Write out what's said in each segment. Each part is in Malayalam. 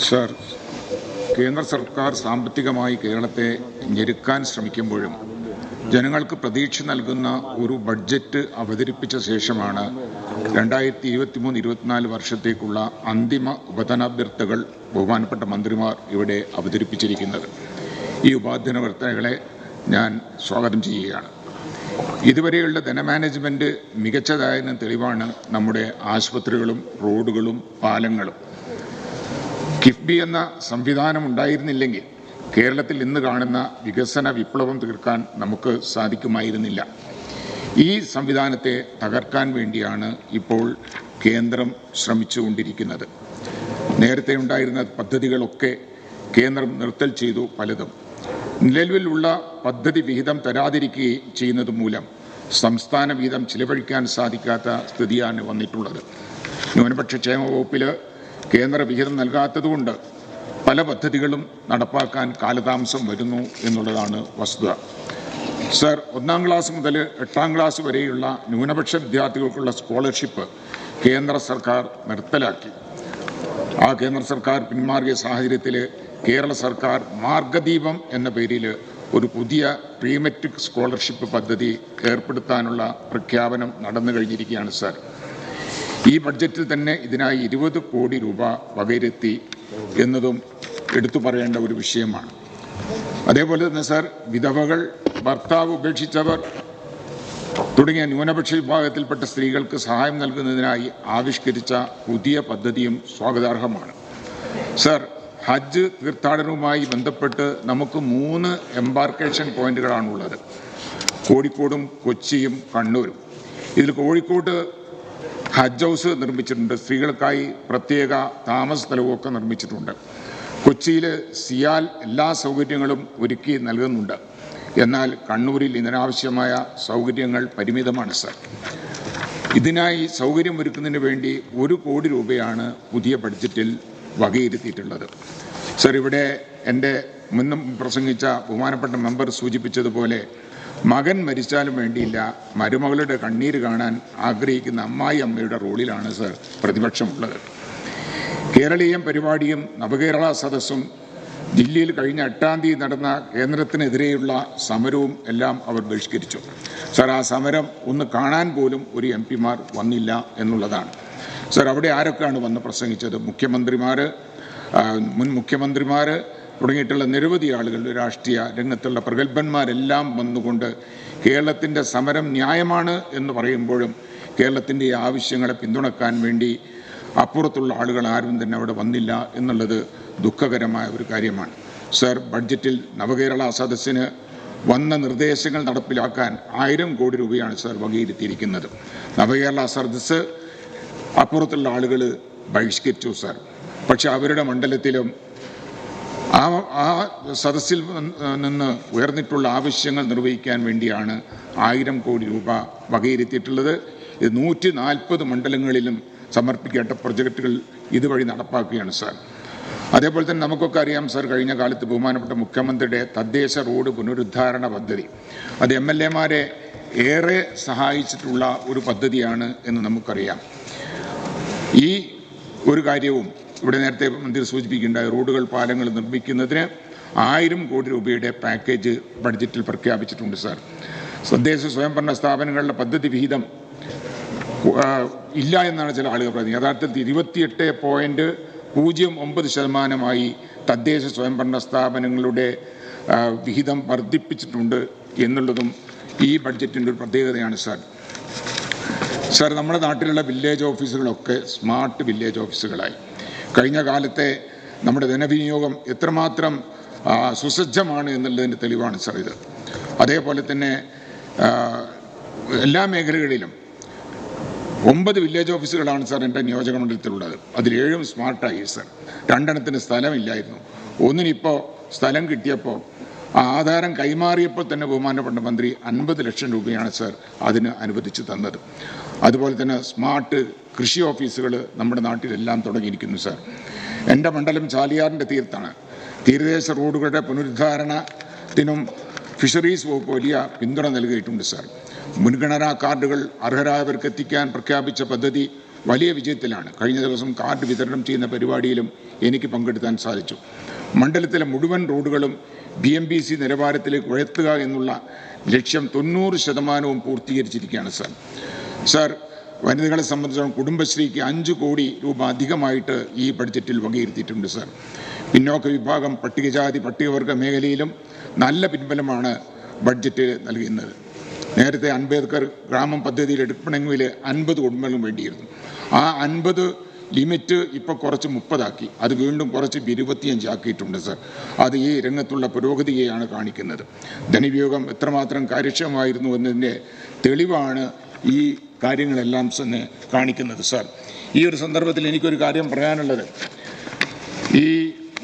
സർ, കേന്ദ്ര സർക്കാർ സാമ്പത്തികമായി കേരളത്തെ ഞെരുക്കാൻ ശ്രമിക്കുമ്പോഴും ജനങ്ങൾക്ക് പ്രതീക്ഷ നൽകുന്ന ഒരു ബഡ്ജറ്റ് അവതരിപ്പിച്ച ശേഷമാണ് 2023-24 വർഷത്തേക്കുള്ള അന്തിമ ഉപധനാഭ്യർത്ഥനകൾ ബഹുമാനപ്പെട്ട മന്ത്രിമാർ ഇവിടെ അവതരിപ്പിച്ചിരിക്കുന്നത്. ഈ ഉപധനാഭ്യർത്ഥനകളെ ഞാൻ സ്വാഗതം ചെയ്യുകയാണ്. ഇതുവരെയുള്ള ധനമാനേജ്മെൻറ്റ് മികച്ചതായതിന് തെളിവാണ് നമ്മുടെ ആശുപത്രികളും റോഡുകളും പാലങ്ങളും. കിഫ്ബി എന്ന സംവിധാനം ഉണ്ടായിരുന്നില്ലെങ്കിൽ കേരളത്തിൽ ഇന്ന് കാണുന്ന വികസന വിപ്ലവം തീർക്കാൻ നമുക്ക് സാധിക്കുമായിരുന്നില്ല. ഈ സംവിധാനത്തെ തകർക്കാൻ വേണ്ടിയാണ് ഇപ്പോൾ കേന്ദ്രം ശ്രമിച്ചുകൊണ്ടിരിക്കുന്നത്. നേരത്തെ ഉണ്ടായിരുന്ന പദ്ധതികളൊക്കെ കേന്ദ്രം നിർത്തൽ ചെയ്തു. പലതും നിലവിലുള്ള പദ്ധതി വിഹിതം തരാതിരിക്കുകയും ചെയ്യുന്നത് മൂലം സംസ്ഥാന വീതം ചിലവഴിക്കാൻ സാധിക്കാത്ത സ്ഥിതിയാണ് വന്നിട്ടുള്ളത്. ന്യൂനപക്ഷ ക്ഷേമ വകുപ്പിൽ കേന്ദ്ര വിഹിതം നൽകാത്തതുകൊണ്ട് പല പദ്ധതികളും നടപ്പാക്കാൻ കാലതാമസം വരുന്നു എന്നുള്ളതാണ് വസ്തുത. സർ, 1ാം ക്ലാസ് മുതൽ 8ാം ക്ലാസ് വരെയുള്ള ന്യൂനപക്ഷ വിദ്യാർത്ഥികൾക്കുള്ള സ്കോളർഷിപ്പ് കേന്ദ്ര സർക്കാർ നിർത്തലാക്കി. ആ കേന്ദ്ര സർക്കാർ പിന്മാറിയ സാഹചര്യത്തിൽ കേരള സർക്കാർ മാർഗദീപം എന്ന പേരിൽ ഒരു പുതിയ പ്രീ മെട്രിക് സ്കോളർഷിപ്പ് പദ്ധതി ഏർപ്പെടുത്താനുള്ള പ്രഖ്യാപനം നടന്നു കഴിഞ്ഞിരിക്കുകയാണ്. സർ, ഈ ബഡ്ജറ്റിൽ തന്നെ ഇതിനായി 20 കോടി രൂപ വകയിരുത്തി എന്നതും എടുത്തു പറയേണ്ട ഒരു വിഷയമാണ്. അതേപോലെ തന്നെ സർ, വിധവകൾ, ഭർത്താവ് ഉപേക്ഷിച്ചവർ തുടങ്ങിയ ന്യൂനപക്ഷ വിഭാഗത്തിൽപ്പെട്ട സ്ത്രീകൾക്ക് സഹായം നൽകുന്നതിനായി ആവിഷ്കരിച്ച പുതിയ പദ്ധതിയും സ്വാഗതാർഹമാണ്. സർ, ഹജ്ജ് തീർത്ഥാടനവുമായി ബന്ധപ്പെട്ട് നമുക്ക് 3 എംബാർക്കേഷൻ പോയിന്റുകളാണുള്ളത്: കോഴിക്കോടും കൊച്ചിയും കണ്ണൂരും. ഇതിൽ കോഴിക്കോട് ഹജ്ജ് ഹൗസ് നിർമ്മിച്ചിട്ടുണ്ട്, സ്ത്രീകൾക്കായി പ്രത്യേക താമസ സ്ഥലവുമൊക്കെ നിർമ്മിച്ചിട്ടുണ്ട്. കൊച്ചിയിൽ സിയാൽ എല്ലാ സൗകര്യങ്ങളും ഒരുക്കി നൽകുന്നുണ്ട്. എന്നാൽ കണ്ണൂരിൽ ഇതിനാവശ്യമായ സൗകര്യങ്ങൾ പരിമിതമാണ്. സർ, ഇതിനായി സൗകര്യം ഒരുക്കുന്നതിന് വേണ്ടി 1 കോടി രൂപയാണ് പുതിയ ബഡ്ജറ്റിൽ വകയിരുത്തിയിട്ടുള്ളത്. സർ, ഇവിടെ എൻ്റെ മുന്നും പ്രസംഗിച്ച ബഹുമാനപ്പെട്ട മെമ്പർ സൂചിപ്പിച്ചതുപോലെ മകൻ മരിച്ചാലും വേണ്ടിയില്ല, മരുമകളുടെ കണ്ണീര് കാണാൻ ആഗ്രഹിക്കുന്ന അമ്മയുടെ റോളിലാണ് സർ പ്രതിപക്ഷമുള്ളത്. കേരളീയം പരിപാടിയും നവകേരള സദസ്സും ദില്ലിയിൽ കഴിഞ്ഞ 8ാം തീയതി നടന്ന കേന്ദ്രത്തിനെതിരെയുള്ള സമരവും എല്ലാം അവർ ബഹിഷ്കരിച്ചു. സർ, ആ സമരം ഒന്ന് കാണാൻ പോലും ഒരു MP-മാർ വന്നില്ല എന്നുള്ളതാണ്. സർ, അവിടെ ആരൊക്കെയാണ് വന്ന് പ്രസംഗിച്ചത്? മുഖ്യമന്ത്രിമാർ, മുൻ മുഖ്യമന്ത്രിമാർ തുടങ്ങിയിട്ടുള്ള നിരവധി ആളുകൾ, രാഷ്ട്രീയ രംഗത്തുള്ള പ്രഗത്ഭന്മാരെല്ലാം വന്നുകൊണ്ട് കേരളത്തിൻ്റെ സമരം ന്യായമാണ് എന്ന് പറയുമ്പോഴും കേരളത്തിൻ്റെ ഈ ആവശ്യങ്ങളെ പിന്തുണക്കാൻ വേണ്ടി അപ്പുറത്തുള്ള ആളുകൾ ആരും തന്നെ അവിടെ വന്നില്ല എന്നുള്ളത് ദുഃഖകരമായ ഒരു കാര്യമാണ്. സർ, ബഡ്ജറ്റിൽ നവകേരള സദസ്സിന് വന്ന നിർദ്ദേശങ്ങൾ നടപ്പിലാക്കാൻ 1000 കോടി രൂപയാണ് സർ വകയിരുത്തിയിരിക്കുന്നത്. നവകേരള സദസ്സ് അപ്പുറത്തുള്ള ആളുകൾ ബഹിഷ്കരിച്ചു സർ. പക്ഷെ അവരുടെ മണ്ഡലത്തിലും ആ സദസ്സിൽ നിന്ന് ഉയർന്നിട്ടുള്ള ആവശ്യങ്ങൾ നിർവഹിക്കാൻ വേണ്ടിയാണ് 1000 കോടി രൂപ വകയിരുത്തിയിട്ടുള്ളത്. ഇത് 140 മണ്ഡലങ്ങളിലും സമർപ്പിക്കേണ്ട പ്രൊജക്റ്റുകൾ ഇതുവഴി നടപ്പാക്കുകയാണ് സാർ. അതേപോലെ തന്നെ നമുക്കൊക്കെ അറിയാം സാർ, കഴിഞ്ഞ കാലത്ത് ബഹുമാനപ്പെട്ട മുഖ്യമന്ത്രിയുടെ തദ്ദേശ റോഡ് പുനരുദ്ധാരണ പദ്ധതി അത് MLA-മാരെ ഏറെ സഹായിച്ചിട്ടുള്ള ഒരു പദ്ധതിയാണ് എന്ന് നമുക്കറിയാം. ഈ ഒരു കാര്യവും ഇവിടെ നേരത്തെ മന്ത്രി സൂചിപ്പിക്കേണ്ടായ റോഡുകൾ, പാലങ്ങൾ നിർമ്മിക്കുന്നതിന് 1000 കോടി രൂപയുടെ പാക്കേജ് ബഡ്ജറ്റിൽ പ്രഖ്യാപിച്ചിട്ടുണ്ട് സാർ. തദ്ദേശ സ്വയംഭരണ സ്ഥാപനങ്ങളുടെ പദ്ധതി വിഹിതം ഇല്ല എന്നാണ് ചില ആളുകൾ പറയുന്നത്. യഥാർത്ഥത്തിൽ 28.09% തദ്ദേശ സ്വയംഭരണ സ്ഥാപനങ്ങളുടെ വിഹിതം വർദ്ധിപ്പിച്ചിട്ടുണ്ട് എന്നുള്ളതും ഈ ബഡ്ജറ്റിൻ്റെ ഒരു പ്രത്യേകതയാണ് സാർ. സാർ, നമ്മുടെ നാട്ടിലുള്ള വില്ലേജ് ഓഫീസുകളൊക്കെ സ്മാർട്ട് വില്ലേജ് ഓഫീസുകളായി. കഴിഞ്ഞ കാലത്തെ നമ്മുടെ ധനവിനിയോഗം എത്രമാത്രം സുസജ്ജമാണ് എന്നുള്ളതിൻ്റെ തെളിവാണ് സാർ ഇത്. അതേപോലെ തന്നെ എല്ലാ മേഖലകളിലും 9 വില്ലേജ് ഓഫീസുകളാണ് സാർ എൻ്റെ നിയോജക മണ്ഡലത്തിലുള്ളത്. അതിൽ 7 സ്മാർട്ടായി സാർ. 2 സ്ഥലമില്ലായിരുന്നു. ഒന്നിനിപ്പോൾ സ്ഥലം കിട്ടിയപ്പോൾ ആധാരം കൈമാറിയപ്പോൾ തന്നെ ബഹുമാനപ്പെട്ട മന്ത്രി 50 ലക്ഷം രൂപയാണ് സാർ അതിന് അനുവദിച്ചു തന്നത്. അതുപോലെ തന്നെ സ്മാർട്ട് കൃഷി ഓഫീസുകൾ നമ്മുടെ നാട്ടിലെല്ലാം തുടങ്ങിയിരിക്കുന്നു സാർ. എൻ്റെ മണ്ഡലം ചാലിയാറിൻ്റെ തീരത്താണ്. തീരദേശ റോഡുകളുടെ പുനരുദ്ധാരണത്തിനും ഫിഷറീസ് വകുപ്പ് വലിയ പിന്തുണ നൽകിയിട്ടുണ്ട് സാർ. മുൻഗണനാ കാർഡുകൾ അർഹരായവർക്ക് എത്തിക്കാൻ പ്രഖ്യാപിച്ച പദ്ധതി വലിയ വിജയത്തിലാണ്. കഴിഞ്ഞ ദിവസം കാർഡ് വിതരണം ചെയ്യുന്ന പരിപാടിയിലും എനിക്ക് പങ്കെടുക്കാൻ സാധിച്ചു. മണ്ഡലത്തിലെ മുഴുവൻ റോഡുകളും BMBC നിലവാരത്തിലേക്ക് ഉയർത്തുക എന്നുള്ള ലക്ഷ്യം 90% പൂർത്തീകരിച്ചിരിക്കുകയാണ് സാർ. വനിതകളെ സംബന്ധിച്ചിടത്തോളം കുടുംബശ്രീക്ക് 5 കോടി രൂപ അധികമായിട്ട് ഈ ബഡ്ജറ്റിൽ വകയിരുത്തിയിട്ടുണ്ട് സാർ. പിന്നോക്ക വിഭാഗം, പട്ടികജാതി പട്ടികവർഗ മേഖലയിലും നല്ല പിൻബലമാണ് ബഡ്ജറ്റ് നൽകുന്നത്. നേരത്തെ അംബേദ്കർ ഗ്രാമം പദ്ധതിയിൽ എടുക്കണമെങ്കിൽ 50 കുടുംബങ്ങൾ വേണ്ടിയിരുന്നു. ആ 50 ലിമിറ്റ് ഇപ്പോൾ കുറച്ച് 30 ആക്കി. അത് വീണ്ടും കുറച്ച് 25 ആക്കിയിട്ടുണ്ട് സാർ. അത് ഈ രംഗത്തുള്ള പുരോഗതിയെയാണ് കാണിക്കുന്നത്. ധനവിനിയോഗം എത്രമാത്രം കാര്യക്ഷമമായിരുന്നു എന്നതിൻ്റെ തെളിവാണ് ഈ കാര്യങ്ങളെല്ലാം തന്നെ കാണിക്കുന്നത് സാർ. ഈ ഒരു സന്ദർഭത്തിൽ എനിക്കൊരു കാര്യം പറയാനുള്ളത്, ഈ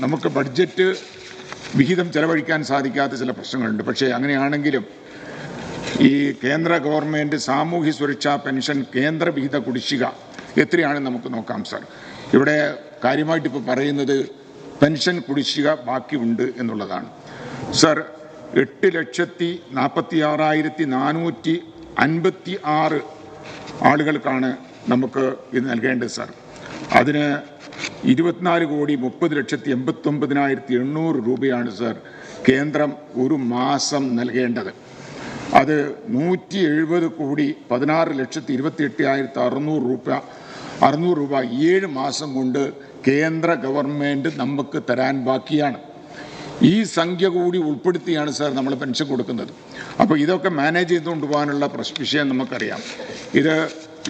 നമുക്ക് ബഡ്ജറ്റ് വിഹിതം ചെലവഴിക്കാൻ സാധിക്കാത്ത ചില പ്രശ്നങ്ങളുണ്ട്. പക്ഷേ അങ്ങനെയാണെങ്കിലും ഈ കേന്ദ്ര ഗവൺമെൻറ് സാമൂഹ്യ സുരക്ഷാ പെൻഷൻ കേന്ദ്ര വിഹിത കുടിശ്ശിക എത്രയാണ് നമുക്ക് നോക്കാം സാർ. ഇവിടെ കാര്യമായിട്ട് ഇപ്പോൾ പറയുന്നത് പെൻഷൻ കുടിശ്ശിക ബാക്കിയുണ്ട് എന്നുള്ളതാണ് സാർ. 8,46,456 ആളുകൾക്കാണ് നമുക്ക് ഇത് നൽകേണ്ടത് സാർ. അതിന് 24,30,89,800 രൂപയാണ് സാർ കേന്ദ്രം ഒരു മാസം നൽകേണ്ടത്. അത് 170,16,28,600 രൂപ 7 മാസം കൊണ്ട് കേന്ദ്ര ഗവൺമെൻറ് നമുക്ക് തരാൻ ബാക്കിയാണ്. ഈ സംഖ്യ കൂടി ഉൾപ്പെടുത്തിയാണ് സാർ നമ്മൾ പെൻഷൻ കൊടുക്കുന്നത്. അപ്പോൾ ഇതൊക്കെ മാനേജ് ചെയ്തുകൊണ്ട് പോകാനുള്ള വിഷയം നമുക്കറിയാം. ഇത്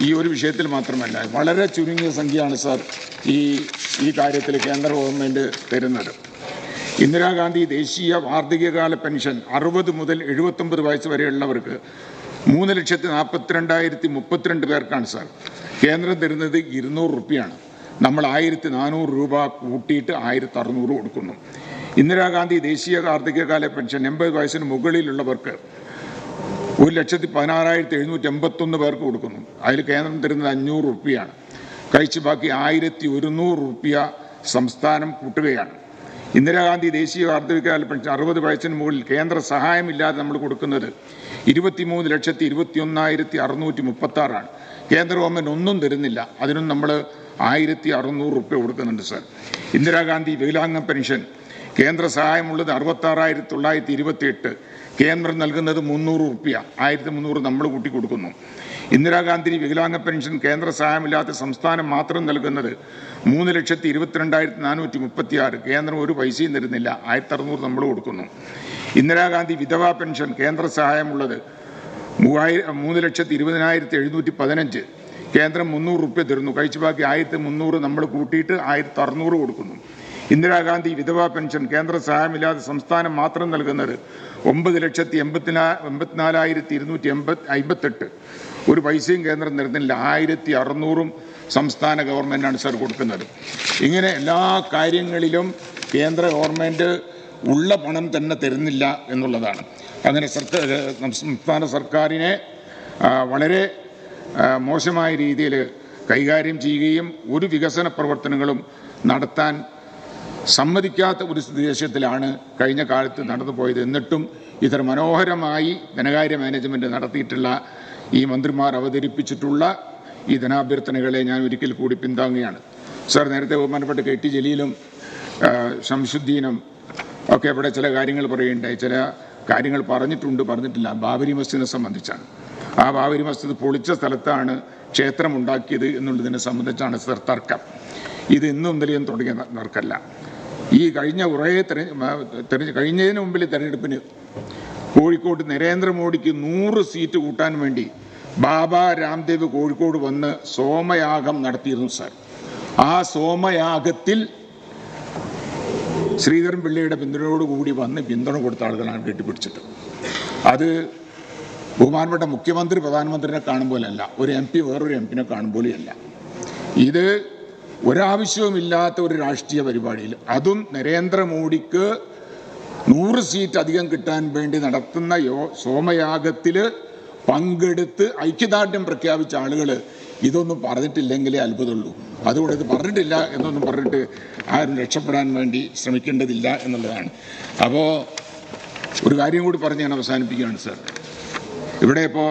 ഈ ഒരു വിഷയത്തിൽ മാത്രമല്ല, വളരെ ചുരുങ്ങിയ സംഖ്യയാണ് സാർ ഈ കാര്യത്തിൽ കേന്ദ്ര ഗവൺമെൻറ് തരുന്നത്. ഇന്ദിരാഗാന്ധി ദേശീയ വാർദ്ധക്യകാല പെൻഷൻ 60 മുതൽ 79 വയസ്സ് വരെയുള്ളവർക്ക് 3,42,032 പേർക്കാണ് സാർ. കേന്ദ്രം തരുന്നത് 200 രൂപയാണ്. നമ്മൾ 1,400 രൂപ കൂട്ടിയിട്ട് 1,600 കൊടുക്കുന്നു. ഇന്ദിരാഗാന്ധി ദേശീയ വാർദ്ധക്യകാല പെൻഷൻ 80 വയസ്സിന് മുകളിലുള്ളവർക്ക് 1,16,781 പേർക്ക് കൊടുക്കുന്നു. അതിൽ കേന്ദ്രം തരുന്നത് 500 രൂപയാണ്. കഴിച്ച് ബാക്കി 1,100 രൂപ സംസ്ഥാനം കൂട്ടുകയാണ്. ഇന്ദിരാഗാന്ധി ദേശീയ വാർദ്ധക്യകാല പെൻഷൻ 60 വയസ്സിന് മുകളിൽ കേന്ദ്ര സഹായമില്ലാതെ നമ്മൾ കൊടുക്കുന്നത് 23,71,636 കേന്ദ്ര ഗവൺമെൻറ് ഒന്നും തരുന്നില്ല. അതിനും നമ്മൾ 1,600 രൂപ കൊടുക്കുന്നുണ്ട് സാർ. ഇന്ദിരാഗാന്ധി വികലാംഗ പെൻഷൻ കേന്ദ്ര സഹായമുള്ളത് 66,928, കേന്ദ്രം നൽകുന്നത് 300 രൂപ, 1,300 നമ്മൾ കൂട്ടി കൊടുക്കുന്നു. ഇന്ദിരാഗാന്ധി വികലാംഗ പെൻഷൻ കേന്ദ്ര സഹായമില്ലാത്ത സംസ്ഥാനം മാത്രം നൽകുന്നത് 3,22,436, കേന്ദ്രം ഒരു പൈസയും തരുന്നില്ല, 1,600 നമ്മൾ കൊടുക്കുന്നു. ഇന്ദിരാഗാന്ധി വിധവാ പെൻഷൻ കേന്ദ്ര സഹായമുള്ളത് 3,20,715, കേന്ദ്രം 300 രൂപ തരുന്നു. കഴിച്ചു ബാക്കി 1,300 നമ്മൾ കൂട്ടിയിട്ട് 1,600 കൊടുക്കുന്നു. ഇന്ദിരാഗാന്ധി വിധവാ പെൻഷൻ കേന്ദ്ര സഹായമില്ലാതെ സംസ്ഥാനം മാത്രം നൽകുന്നത് 9,84,258, ഒരു പൈസയും കേന്ദ്രം തരുന്നില്ല, 1,600 സംസ്ഥാന ഗവൺമെൻറ്റാണ് സാർ കൊടുക്കുന്നത്. ഇങ്ങനെ എല്ലാ കാര്യങ്ങളിലും കേന്ദ്ര ഗവൺമെൻറ് ഉള്ള പണം തന്നെ തരുന്നില്ല എന്നുള്ളതാണ്. അങ്ങനെ സംസ്ഥാന സർക്കാരിനെ വളരെ മോശമായ രീതിയിൽ കൈകാര്യം ചെയ്യുകയും ഒരു വികസന പ്രവർത്തനങ്ങളും നടത്താൻ സമ്മതിക്കാത്ത ഒരു സ്ഥിതിവിശേഷത്തിലാണ് കഴിഞ്ഞ കാലത്ത് നടന്നു പോയത്. എന്നിട്ടും ഇത്ര മനോഹരമായി ധനകാര്യ മാനേജ്മെൻറ്റ് നടത്തിയിട്ടുള്ള ഈ മന്ത്രിമാർ അവതരിപ്പിച്ചിട്ടുള്ള ഈ ധനാഭ്യർത്ഥനകളെ ഞാൻ ഒരിക്കൽ കൂടി പിന്താങ്ങുകയാണ് സാർ. നേരത്തെ ബഹുമാനപ്പെട്ട KT ജലീലും ശംസുദ്ദീനും ഒക്കെ ഇവിടെ ചില കാര്യങ്ങൾ പറയുകയുണ്ടായി. ചില കാര്യങ്ങൾ പറഞ്ഞിട്ടില്ല. ബാബരി മസ്ജിദിനെ സംബന്ധിച്ചാണ്. ആ ബാബരി മസ്ജിദ് പൊളിച്ച സ്ഥലത്താണ് ക്ഷേത്രം ഉണ്ടാക്കിയത് എന്നുള്ളതിനെ സംബന്ധിച്ചാണ് സാർ തർക്കം. ഇത് ഇന്നും ഇന്നലെയും തുടങ്ങിയ തർക്കമല്ല. ഈ കഴിഞ്ഞ കഴിഞ്ഞതിന് മുമ്പിൽ തെരഞ്ഞെടുപ്പിന് കോഴിക്കോട് നരേന്ദ്രമോദിക്ക് 100 സീറ്റ് കൂട്ടാൻ വേണ്ടി ബാബ രാംദേവ് കോഴിക്കോട് വന്ന് സോമയാഗം നടത്തിയിരുന്നു സാർ. ആ സോമയാഗത്തിൽ ശ്രീധരൻ പിള്ളയുടെ പിന്തുണയോടുകൂടി വന്ന് പിന്തുണ കൊടുത്ത ആളുകളാണ് കെട്ടിപ്പിടിച്ചിട്ട്. അത് ബഹുമാനപ്പെട്ട മുഖ്യമന്ത്രി പ്രധാനമന്ത്രിനെ കാണുമ്പോഴല്ല, ഒരു MP വേറൊരു MP കാണുമ്പോഴല്ല. ഇത് ഒരാവശ്യവുമില്ലാത്ത ഒരു രാഷ്ട്രീയ പരിപാടിയിൽ, അതും നരേന്ദ്രമോദിക്ക് 100 സീറ്റ് അധികം കിട്ടാൻ വേണ്ടി നടത്തുന്ന സോമയാഗത്തിൽ പങ്കെടുത്ത് ഐക്യദാർഢ്യം പ്രഖ്യാപിച്ച ആളുകൾ ഇതൊന്നും പറഞ്ഞിട്ടില്ലെങ്കിലേ അത്ഭുതമുള്ളൂ. അതുകൊണ്ട് ഇത് പറഞ്ഞിട്ടില്ല എന്നൊന്നും പറഞ്ഞിട്ട് ആരും രക്ഷപ്പെടാൻ വേണ്ടി ശ്രമിക്കേണ്ടതില്ല എന്നുള്ളതാണ്. അപ്പോൾ ഒരു കാര്യം കൂടി പറഞ്ഞ് ഞാൻ അവസാനിപ്പിക്കുകയാണ് സാർ. ഇവിടെ ഇപ്പോൾ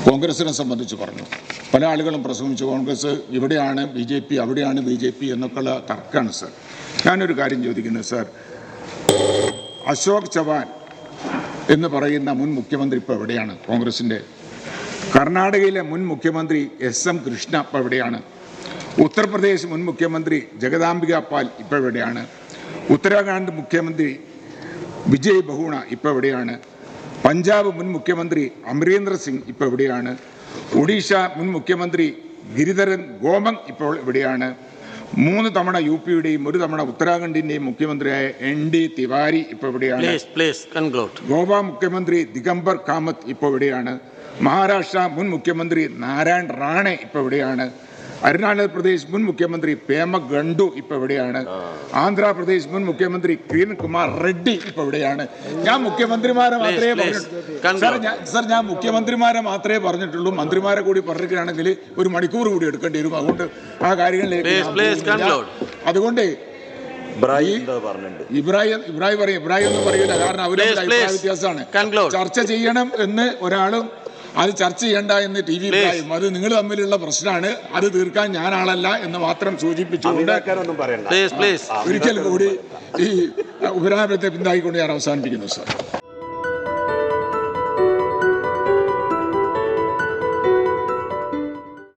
കോൺഗ്രസിനെ സംബന്ധിച്ച് പറഞ്ഞു. പല ആളുകളും പ്രസംഗിച്ചു കോൺഗ്രസ് ഇവിടെയാണ് BJP അവിടെയാണ് BJP എന്നൊക്കെയുള്ള തർക്കമാണ് സർ. ഞാനൊരു കാര്യം ചോദിക്കുന്നത് സർ, അശോക് ചവാൻ എന്ന് പറയുന്ന മുൻ മുഖ്യമന്ത്രി ഇപ്പോൾ എവിടെയാണ്? കോൺഗ്രസിൻ്റെ. കർണാടകയിലെ മുൻ മുഖ്യമന്ത്രി SM കൃഷ്ണ ഇപ്പോൾ എവിടെയാണ്? ഉത്തർപ്രദേശ് മുൻ മുഖ്യമന്ത്രി ജഗദാംബിക പാൽ ഇപ്പോൾ എവിടെയാണ്? ഉത്തരാഖണ്ഡ് മുഖ്യമന്ത്രി വിജയ് ബഹുഗുണ ഇപ്പോൾ എവിടെയാണ്? പഞ്ചാബ് മുൻ മുഖ്യമന്ത്രി അമരീന്ദർ സിംഗ് ഇപ്പോൾ എവിടെയാണ്? ഒഡീഷ മുൻ മുഖ്യമന്ത്രി ഗിരിധരൻ ഗോമങ് ഇപ്പോൾ എവിടെയാണ്? 3 തവണ UPയുടെയും 1 തവണ ഉത്തരാഖണ്ഡിന്റെയും മുഖ്യമന്ത്രിയായ ND തിവാരി ഇപ്പോൾ എവിടെയാണ്? ഗോവ മുഖ്യമന്ത്രി ദിഗംബർ കാമത്ത് ഇപ്പോൾ എവിടെയാണ്? മഹാരാഷ്ട്ര മുൻ മുഖ്യമന്ത്രി നാരായൺ റാണെ ഇപ്പോൾ എവിടെയാണ്? അരുണാചൽപ്രദേശ് മുൻ മുഖ്യമന്ത്രി പേമ ഗണ്ഡു ഇപ്പോൾ എവിടെയാണ്? ആന്ധ്രാപ്രദേശ് മുൻ മുഖ്യമന്ത്രി കിരൺ കുമാർ റെഡ്ഡി ഇപ്പോൾ എവിടെയാണ്? ഞാൻ മുഖ്യമന്ത്രിമാരെ മാത്രമേ ഞാൻ മുഖ്യമന്ത്രിമാരെ മാത്രമേ പറഞ്ഞിട്ടുള്ളൂ. മന്ത്രിമാരെ കൂടി പറഞ്ഞിരിക്കുകയാണെങ്കിൽ 1 മണിക്കൂർ കൂടി എടുക്കേണ്ടി വരും. അതുകൊണ്ട് ആ കാര്യങ്ങളിലേക്ക് അതുകൊണ്ട് ഇബ്രാഹിം ഒന്നും പറയില്ല, കാരണം അവരുടെ അഭിപ്രായ വ്യത്യാസമാണ്. ചർച്ച ചെയ്യണം എന്ന് ഒരാളും അത് ചർച്ച ചെയ്യണ്ട എന്ന് TV ഇബ്രാഹിം, അത് നിങ്ങൾ തമ്മിലുള്ള പ്രശ്നമാണ്, അത് തീർക്കാൻ ഞാൻ ആളല്ല എന്ന് മാത്രം സൂചിപ്പിച്ചുകൊണ്ട് ഒരിക്കൽ കൂടി ഈ ഉപരാപത്തെ പിന്താക്കിക്കൊണ്ട് ഞാൻ അവസാനിപ്പിക്കുന്നു സർ.